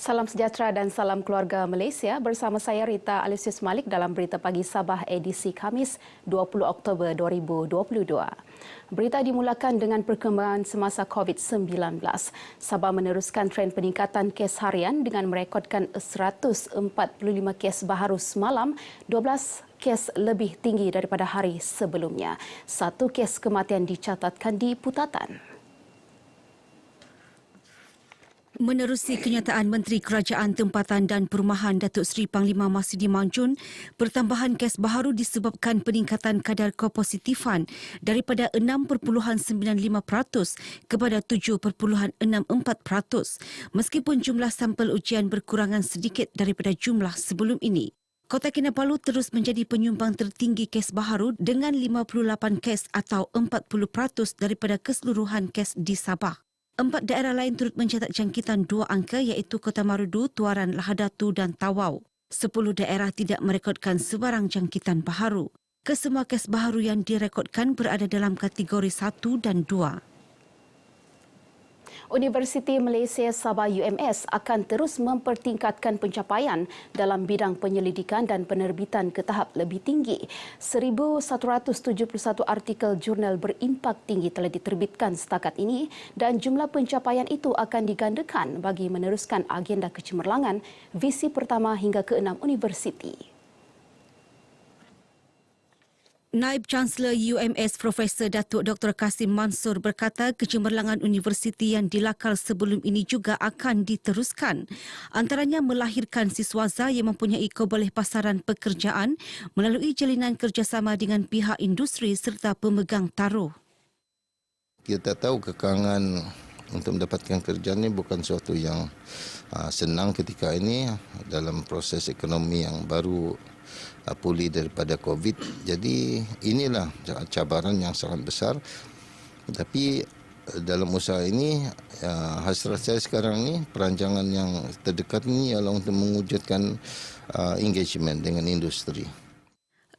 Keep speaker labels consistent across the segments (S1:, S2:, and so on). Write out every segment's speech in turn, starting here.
S1: Salam sejahtera dan salam keluarga Malaysia. Bersama saya Rita Alisius Malik dalam Berita Pagi Sabah edisi Khamis 20 Oktober 2022. Berita dimulakan dengan perkembangan semasa COVID-19. Sabah meneruskan tren peningkatan kes harian dengan merekodkan 145 kes baharu semalam, 12 kes lebih tinggi daripada hari sebelumnya. 1 kes kematian dicatatkan di Putatan.
S2: Menerusi kenyataan Menteri Kerajaan Tempatan dan Perumahan Datuk Seri Panglima Masudi Manjun, pertambahan kes baharu disebabkan peningkatan kadar kepositifan daripada 6.95% kepada 7.64%, meskipun jumlah sampel ujian berkurangan sedikit daripada jumlah sebelum ini. Kota Kinabalu terus menjadi penyumbang tertinggi kes baharu dengan 58 kes atau 40% daripada keseluruhan kes di Sabah. 4 daerah lain turut mencatat jangkitan 2 angka iaitu Kota Marudu, Tuaran, Lahadatu dan Tawau. 10 daerah tidak merekodkan sebarang jangkitan baharu. Kesemua kes baharu yang direkodkan berada dalam kategori 1 dan 2.
S1: Universiti Malaysia Sabah UMS akan terus mempertingkatkan pencapaian dalam bidang penyelidikan dan penerbitan ke tahap lebih tinggi. 1,171 artikel jurnal berimpak tinggi telah diterbitkan setakat ini dan jumlah pencapaian itu akan digandakan bagi meneruskan agenda kecemerlangan visi pertama hingga ke-6 universiti.
S2: Naib Chancellor UMS Profesor Datuk Dr. Kasim Mansur berkata kecemerlangan universiti yang dilakal sebelum ini juga akan diteruskan. Antaranya melahirkan siswaza yang mempunyai keboleh pasaran pekerjaan melalui jalinan kerjasama dengan pihak industri serta pemegang taruh.
S3: Kita tahu kekangan untuk mendapatkan kerja ini bukan sesuatu yang senang ketika ini dalam proses ekonomi yang baru pulih daripada COVID. Jadi inilah cabaran yang sangat besar. Tapi dalam usaha ini, hasrat saya sekarang ini, perancangan yang terdekat ini ialah untuk mewujudkan engagement dengan industri.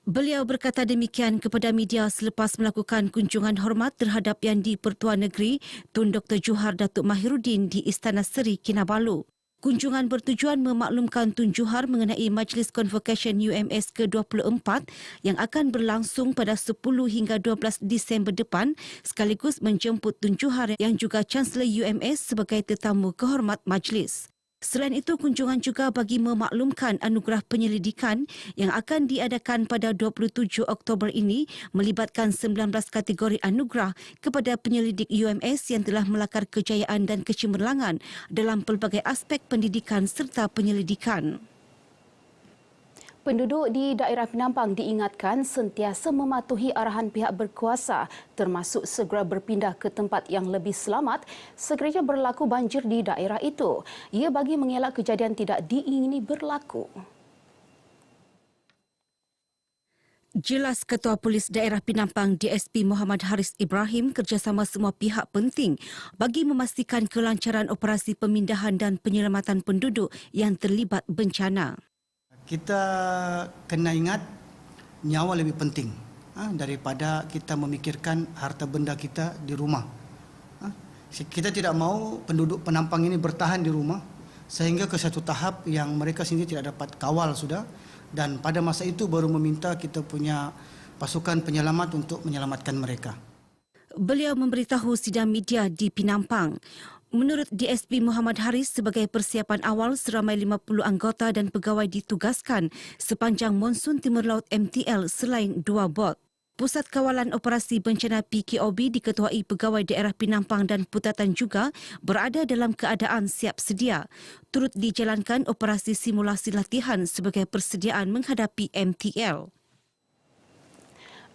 S2: Beliau berkata demikian kepada media selepas melakukan kunjungan hormat terhadap Yang di-Pertuan Negeri Tun Dr. Johar Datuk Mahiruddin di Istana Seri Kinabalu. Kunjungan bertujuan memaklumkan Tun Johar mengenai Majlis Convocation UMS ke-24 yang akan berlangsung pada 10 hingga 12 Disember depan sekaligus menjemput Tun Johar yang juga Chancellor UMS sebagai tetamu kehormat majlis. Selain itu, kunjungan juga bagi memaklumkan anugerah penyelidikan yang akan diadakan pada 27 Oktober ini melibatkan 19 kategori anugerah kepada penyelidik UMS yang telah melakar kejayaan dan kecemerlangan dalam pelbagai aspek pendidikan serta penyelidikan.
S1: Penduduk di daerah Penampang diingatkan sentiasa mematuhi arahan pihak berkuasa termasuk segera berpindah ke tempat yang lebih selamat sekiranya berlaku banjir di daerah itu. Ia bagi mengelak kejadian tidak diingini berlaku.
S2: Jelas Ketua Polis Daerah Penampang DSP Muhammad Haris Ibrahim kerjasama semua pihak penting bagi memastikan kelancaran operasi pemindahan dan penyelamatan penduduk yang terlibat bencana.
S4: Kita kena ingat nyawa lebih penting daripada kita memikirkan harta benda kita di rumah. Kita tidak mahu penduduk Penampang ini bertahan di rumah sehingga ke satu tahap yang mereka sendiri tidak dapat kawal sudah, dan pada masa itu baru meminta kita punya pasukan penyelamat untuk menyelamatkan mereka.
S2: Beliau memberitahu sidang media di Penampang. Menurut DSP Muhammad Haris, sebagai persiapan awal seramai 50 anggota dan pegawai ditugaskan sepanjang monsun Timur Laut MTL selain 2 bot. Pusat Kawalan Operasi Bencana PKOB diketuai pegawai daerah Penampang dan Putatan juga berada dalam keadaan siap sedia. Turut dijalankan operasi simulasi latihan sebagai persediaan menghadapi MTL.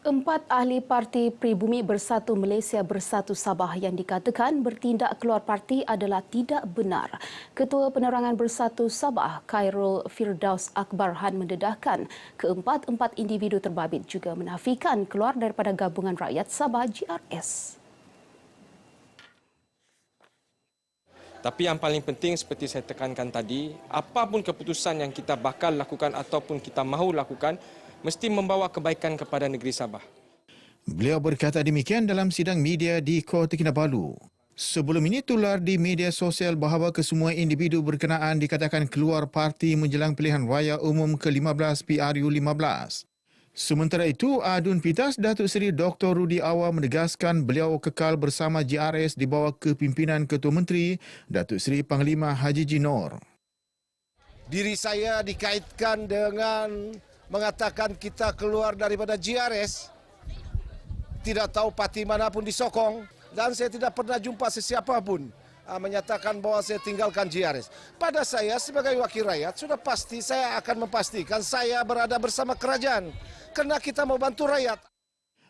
S1: 4 ahli Parti Pribumi Bersatu Malaysia Bersatu Sabah yang dikatakan bertindak keluar parti adalah tidak benar. Ketua Penerangan Bersatu Sabah, Khairul Firdaus Akbar Han mendedahkan keempat-empat individu terbabit juga menafikan keluar daripada Gabungan Rakyat Sabah GRS.
S5: Tapi yang paling penting seperti saya tekankan tadi, apapun keputusan yang kita bakal lakukan ataupun kita mahu lakukan, mesti membawa kebaikan kepada negeri Sabah.
S6: Beliau berkata demikian dalam sidang media di Kota Kinabalu. Sebelum ini tular di media sosial bahawa kesemua individu berkenaan dikatakan keluar parti menjelang pilihan raya umum ke-15 PRU15. Sementara itu, Adun Pitas Datuk Seri Dr. Rudi Awar menegaskan beliau kekal bersama JRS di bawah kepimpinan Ketua Menteri Datuk Seri Panglima Haji Jinor.
S7: Diri saya dikaitkan dengan mengatakan kita keluar daripada JRS, tidak tahu parti manapun disokong, dan saya tidak pernah jumpa sesiapa pun menyatakan bahwa saya tinggalkan JRS. Pada saya sebagai wakil rakyat, sudah pasti saya akan memastikan saya berada bersama kerajaan, kerana kita mau bantu rakyat.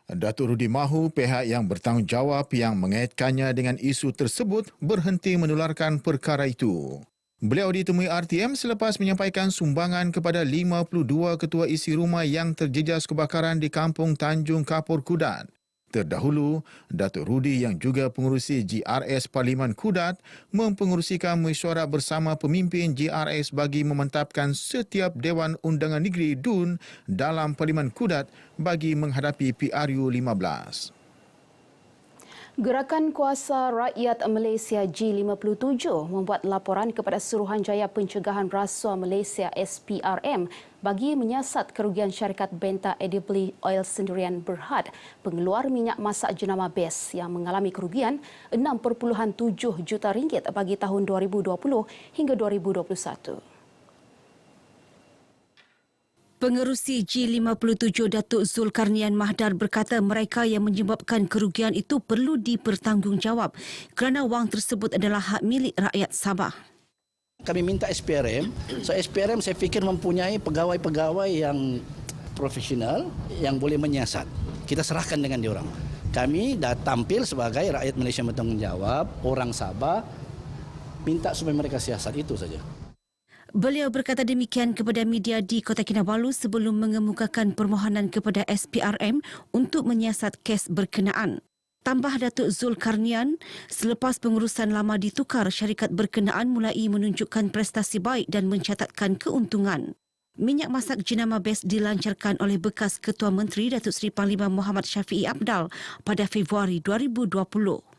S6: Datuk Rudi mahu pihak yang bertanggungjawab yang mengaitkannya dengan isu tersebut berhenti menularkan perkara itu. Beliau ditemui RTM selepas menyampaikan sumbangan kepada 52 ketua isi rumah yang terjejas kebakaran di Kampung Tanjung Kapur Kudat. Terdahulu, Datuk Rudi yang juga pengurusi JRS Parlimen Kudat mempengerusikan mesyuarat bersama pemimpin JRS bagi memantapkan setiap Dewan Undangan Negeri DUN dalam Parlimen Kudat bagi menghadapi PRU 15.
S1: Gerakan Kuasa Rakyat Malaysia G57 membuat laporan kepada Suruhanjaya Pencegahan Rasuah Malaysia SPRM bagi menyiasat kerugian syarikat Benta Edible Oil Sendirian Berhad, pengeluar minyak masak jenama BES yang mengalami kerugian RM6.7 juta bagi tahun 2020 hingga 2021.
S2: Pengerusi G57 Datuk Zulkarnian Mahdar berkata mereka yang menyebabkan kerugian itu perlu dipertanggungjawab kerana wang tersebut adalah hak milik rakyat Sabah.
S8: Kami minta SPRM, so SPRM saya fikir mempunyai pegawai-pegawai yang profesional yang boleh menyiasat. Kita serahkan dengan diorang. Kami dah tampil sebagai rakyat Malaysia bertanggungjawab, orang Sabah, minta supaya mereka siasat, itu saja.
S2: Beliau berkata demikian kepada media di Kota Kinabalu sebelum mengemukakan permohonan kepada SPRM untuk menyiasat kes berkenaan. Tambah Datuk Zulkarnian, selepas pengurusan lama ditukar, syarikat berkenaan mulai menunjukkan prestasi baik dan mencatatkan keuntungan. Minyak masak jenama BES dilancarkan oleh bekas Ketua Menteri Datuk Seri Panglima Muhammad Syafiee Apdal pada Februari 2020.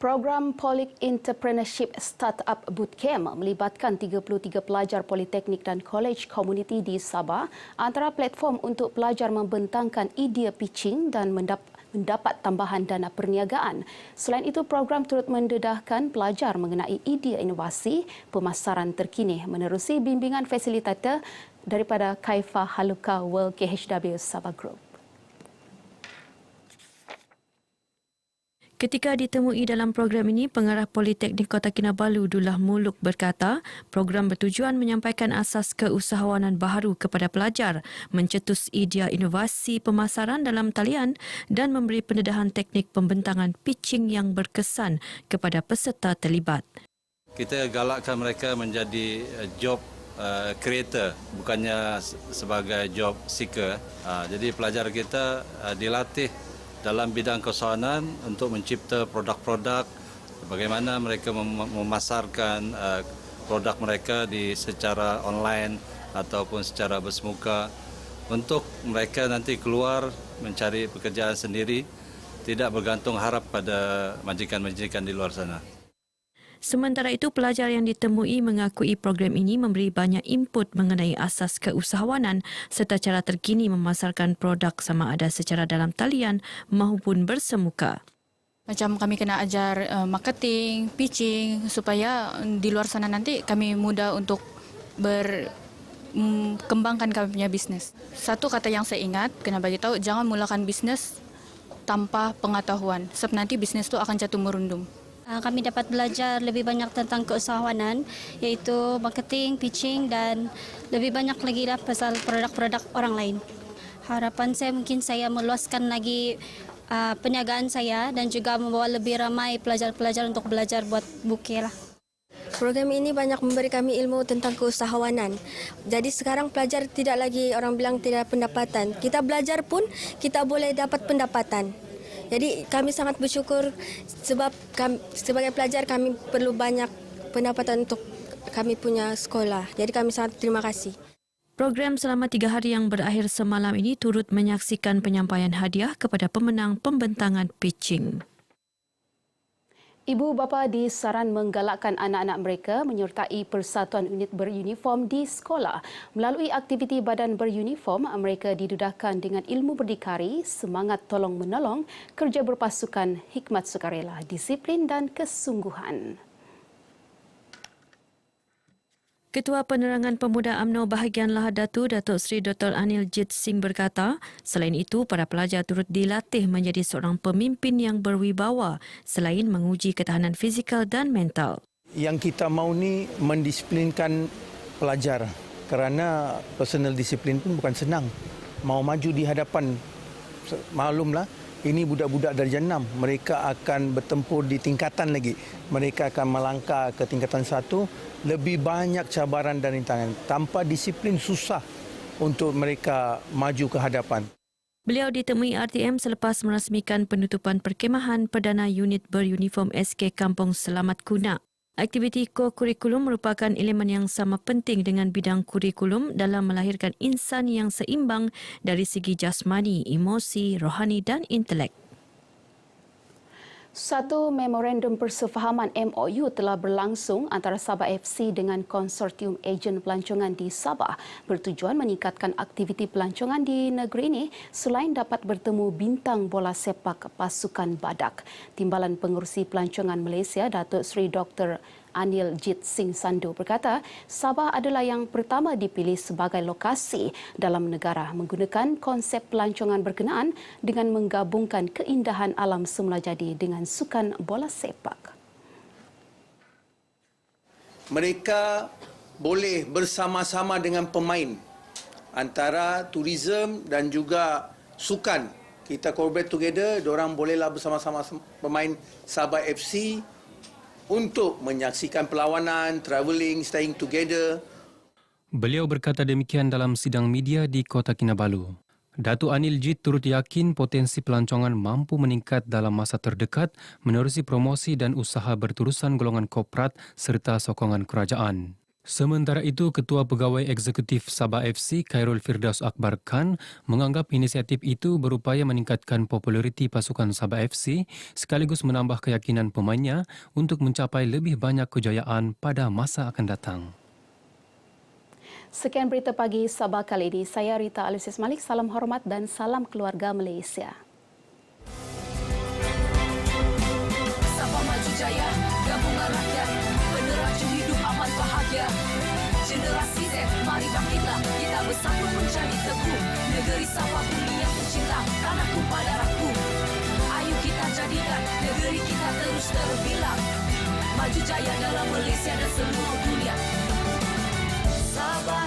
S1: Program Polyc Entrepreneurship Startup Bootcamp melibatkan 33 pelajar politeknik dan kolej komuniti di Sabah antara platform untuk pelajar membentangkan idea pitching dan mendapat tambahan dana perniagaan. Selain itu, program turut mendedahkan pelajar mengenai idea inovasi pemasaran terkini menerusi bimbingan fasilitator daripada Kaifa Haluka World KHW Sabah Group.
S9: Ketika ditemui dalam program ini, Pengarah Politeknik Kota Kinabalu Dullah Muluk berkata, program bertujuan menyampaikan asas keusahawanan baharu kepada pelajar, mencetus idea inovasi pemasaran dalam talian dan memberi pendedahan teknik pembentangan pitching yang berkesan kepada peserta terlibat.
S10: Kita galakkan mereka menjadi job creator, bukannya sebagai job seeker. Jadi pelajar kita dilatih dalam bidang keusahawanan untuk mencipta produk-produk, bagaimana mereka memasarkan produk mereka secara online ataupun secara bersemuka untuk mereka nanti keluar mencari pekerjaan sendiri, tidak bergantung harap pada majikan-majikan di luar sana.
S9: Sementara itu, pelajar yang ditemui mengakui program ini memberi banyak input mengenai asas keusahawanan serta cara terkini memasarkan produk sama ada secara dalam talian maupun bersemuka.
S11: Macam kami kena ajar marketing, pitching supaya di luar sana nanti kami mudah untuk berkembangkan kami punya bisnes. Satu kata yang saya ingat, kena bagi tahu jangan mulakan bisnes tanpa pengetahuan sebab nanti bisnes itu akan jatuh merundum.
S12: Kami dapat belajar lebih banyak tentang keusahawanan, iaitu marketing, pitching dan lebih banyak lagi lah pasal produk-produk orang lain. Harapan saya mungkin saya meluaskan lagi perniagaan saya dan juga membawa lebih ramai pelajar-pelajar untuk belajar buat bukit lah.
S13: Program ini banyak memberi kami ilmu tentang keusahawanan. Jadi sekarang pelajar tidak lagi orang bilang tidak pendapatan. Kita belajar pun kita boleh dapat pendapatan. Jadi kami sangat bersyukur sebab kami, sebagai pelajar kami perlu banyak pendapatan untuk kami punya sekolah. Jadi kami sangat terima kasih.
S9: Program selama 3 hari yang berakhir semalam ini turut menyaksikan penyampaian hadiah kepada pemenang pembentangan pitching.
S1: Ibu bapa disaran menggalakkan anak-anak mereka menyertai persatuan unit beruniform di sekolah. Melalui aktiviti badan beruniform, mereka didedahkan dengan ilmu berdikari, semangat tolong-menolong, kerja berpasukan, hikmat sukarela, disiplin dan kesungguhan.
S9: Ketua Penerangan Pemuda UMNO Bahagian Lahad Datu, Datuk Seri Dr. Anil Jit Singh berkata, selain itu, para pelajar turut dilatih menjadi seorang pemimpin yang berwibawa selain menguji ketahanan fizikal dan mental.
S14: Yang kita mahu ni mendisiplinkan pelajar kerana personal disiplin pun bukan senang. Mau maju di hadapan, maklumlah, ini budak-budak darjah 6. Mereka akan bertempur di tingkatan lagi. Mereka akan melangkah ke tingkatan 1. Lebih banyak cabaran dan rintangan. Tanpa disiplin susah untuk mereka maju ke hadapan.
S9: Beliau ditemui RTM selepas merasmikan penutupan perkemahan Perdana Unit Beruniform SK Kampung Selamat Kunak. Aktiviti ko-kurikulum merupakan elemen yang sama penting dengan bidang kurikulum dalam melahirkan insan yang seimbang dari segi jasmani, emosi, rohani dan intelek.
S1: Satu memorandum persefahaman MOU telah berlangsung antara Sabah FC dengan konsortium ejen pelancongan di Sabah bertujuan meningkatkan aktiviti pelancongan di negeri ini selain dapat bertemu bintang bola sepak pasukan Badak. Timbalan Pengerusi Pelancongan Malaysia, Datuk Seri Dr. Anil Jit Singh Sandu berkata, Sabah adalah yang pertama dipilih sebagai lokasi dalam negara menggunakan konsep pelancongan berkenaan dengan menggabungkan keindahan alam semula jadi dengan sukan bola sepak.
S15: Mereka boleh bersama-sama dengan pemain antara tourism dan juga sukan. Kita collaborate together, diorang bolehlah bersama-sama pemain Sabah FC untuk menyaksikan perlawanan, travelling, staying together.
S16: Beliau berkata demikian dalam sidang media di Kota Kinabalu. Datuk Anil Jit turut yakin potensi pelancongan mampu meningkat dalam masa terdekat menerusi promosi dan usaha berterusan golongan korporat serta sokongan kerajaan. Sementara itu, Ketua Pegawai Eksekutif Sabah FC, Khairul Firdaus Akbar Khan, menganggap inisiatif itu berupaya meningkatkan populariti pasukan Sabah FC sekaligus menambah keyakinan pemainnya untuk mencapai lebih banyak kejayaan pada masa akan datang.
S1: Sekian berita pagi Sabah kali ini. Saya Rita Alusis Malik, salam hormat dan salam keluarga Malaysia.
S17: Sabah maju jaya, gabungan rakyat, peneraju hidup aman bahagia. Generasi Z, mari bangkitlah, kita bersama mencari teguh. Negeri Sabah bumi yang tercinta, tanahku pada darahku. Ayo kita jadikan negeri kita terus terbilang. Maju jaya dalam Malaysia dan seluruh dunia. Sabah